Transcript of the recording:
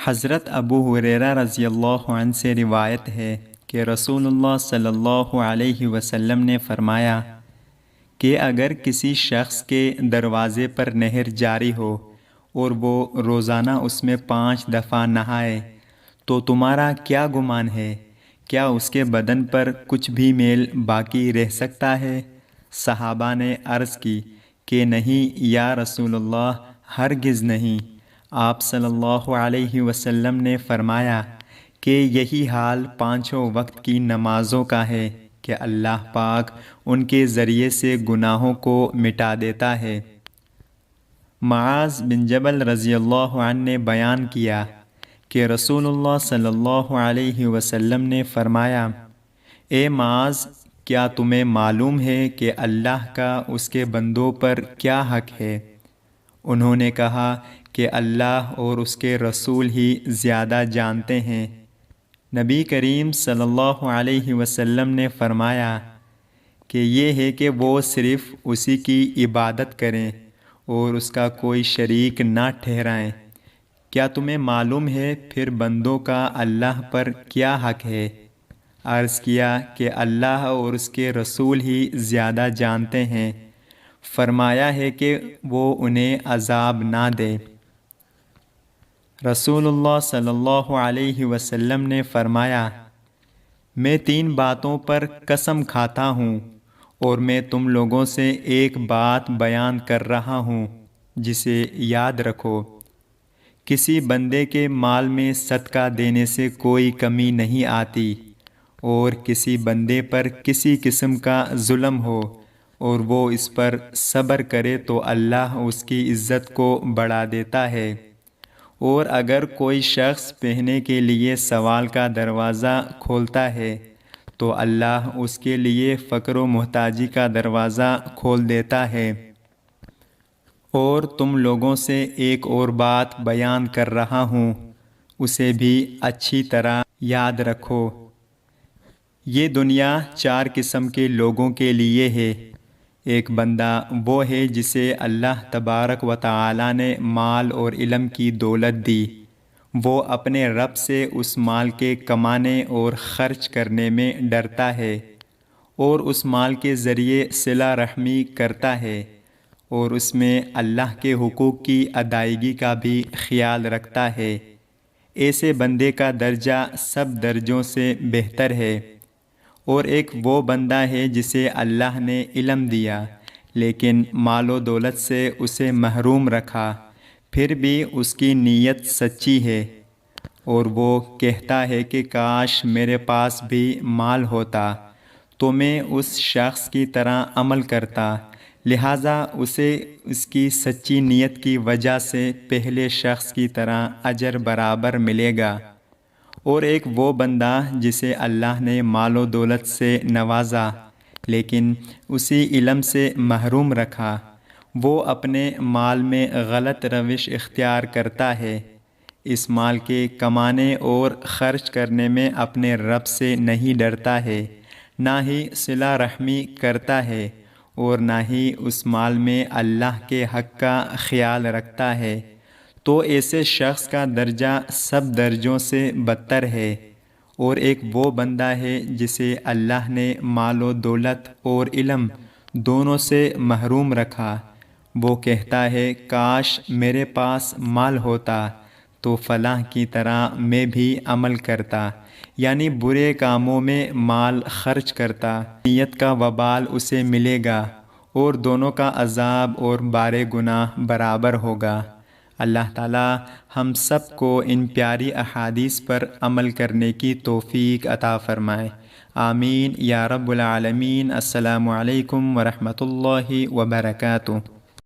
حضرت ابو ہریرہ رضی اللہ عنہ سے روایت ہے کہ رسول اللہ صلی اللہ علیہ وسلم نے فرمایا کہ اگر کسی شخص کے دروازے پر نہر جاری ہو اور وہ روزانہ اس میں 5 دفعہ نہائے تو تمہارا کیا گمان ہے؟ کیا اس کے بدن پر کچھ بھی میل باقی رہ سکتا ہے؟ صحابہ نے عرض کی کہ نہیں یا رسول اللہ، ہرگز نہیں۔ آپ صلی اللہ علیہ وسلم نے فرمایا کہ یہی حال 5 وقت کی نمازوں کا ہے کہ اللہ پاک ان کے ذریعے سے گناہوں کو مٹا دیتا ہے۔ معاذ بن جبل رضی اللہ عنہ نے بیان کیا کہ رسول اللہ صلی اللہ علیہ وسلم نے فرمایا، اے معاذ، کیا تمہیں معلوم ہے کہ اللہ کا اس کے بندوں پر کیا حق ہے؟ انہوں نے کہا کہ اللہ اور اس کے رسول ہی زیادہ جانتے ہیں۔ نبی کریم صلی اللہ علیہ وسلم نے فرمایا کہ یہ ہے کہ وہ صرف اسی کی عبادت کریں اور اس کا کوئی شریک نہ ٹھہرائیں۔ کیا تمہیں معلوم ہے پھر بندوں کا اللہ پر کیا حق ہے؟ عرض کیا کہ اللہ اور اس کے رسول ہی زیادہ جانتے ہیں۔ فرمایا ہے کہ وہ انہیں عذاب نہ دے۔ رسول اللہ صلی اللہ علیہ وسلم نے فرمایا، میں 3 باتوں پر قسم کھاتا ہوں اور میں تم لوگوں سے ایک بات بیان کر رہا ہوں جسے یاد رکھو۔ کسی بندے کے مال میں صدقہ دینے سے کوئی کمی نہیں آتی، اور کسی بندے پر کسی قسم کا ظلم ہو اور وہ اس پر صبر کرے تو اللہ اس کی عزت کو بڑھا دیتا ہے، اور اگر کوئی شخص پہنے کے لیے سوال کا دروازہ کھولتا ہے تو اللہ اس کے لیے فقر و محتاجی کا دروازہ کھول دیتا ہے۔ اور تم لوگوں سے ایک اور بات بیان کر رہا ہوں، اسے بھی اچھی طرح یاد رکھو۔ یہ دنیا 4 قسم کے لوگوں کے لیے ہے۔ ایک بندہ وہ ہے جسے اللہ تبارک و تعالی نے مال اور علم کی دولت دی، وہ اپنے رب سے اس مال کے کمانے اور خرچ کرنے میں ڈرتا ہے اور اس مال کے ذریعے صلہ رحمی کرتا ہے، اور اس میں اللہ کے حقوق کی ادائیگی کا بھی خیال رکھتا ہے۔ ایسے بندے کا درجہ سب درجوں سے بہتر ہے۔ اور ایک وہ بندہ ہے جسے اللہ نے علم دیا لیکن مال و دولت سے اسے محروم رکھا، پھر بھی اس کی نیت سچی ہے، اور وہ کہتا ہے کہ کاش میرے پاس بھی مال ہوتا تو میں اس شخص کی طرح عمل کرتا، لہٰذا اسے اس کی سچی نیت کی وجہ سے پہلے شخص کی طرح اجر برابر ملے گا۔ اور ایک وہ بندہ جسے اللہ نے مال و دولت سے نوازا لیکن اسی علم سے محروم رکھا، وہ اپنے مال میں غلط روش اختیار کرتا ہے، اس مال کے کمانے اور خرچ کرنے میں اپنے رب سے نہیں ڈرتا ہے، نہ ہی صلہ رحمی کرتا ہے، اور نہ ہی اس مال میں اللہ کے حق کا خیال رکھتا ہے، تو ایسے شخص کا درجہ سب درجوں سے بدتر ہے۔ اور ایک وہ بندہ ہے جسے اللہ نے مال و دولت اور علم دونوں سے محروم رکھا، وہ کہتا ہے کاش میرے پاس مال ہوتا تو فلاں کی طرح میں بھی عمل کرتا، یعنی برے کاموں میں مال خرچ کرتا، نیت کا وبال اسے ملے گا اور دونوں کا عذاب اور بار گناہ برابر ہوگا۔ اللہ تعالی ہم سب کو ان پیاری احادیث پر عمل کرنے کی توفیق عطا فرمائے، آمین یا رب العالمین۔ السلام علیکم ورحمۃ اللہ وبرکاتہ۔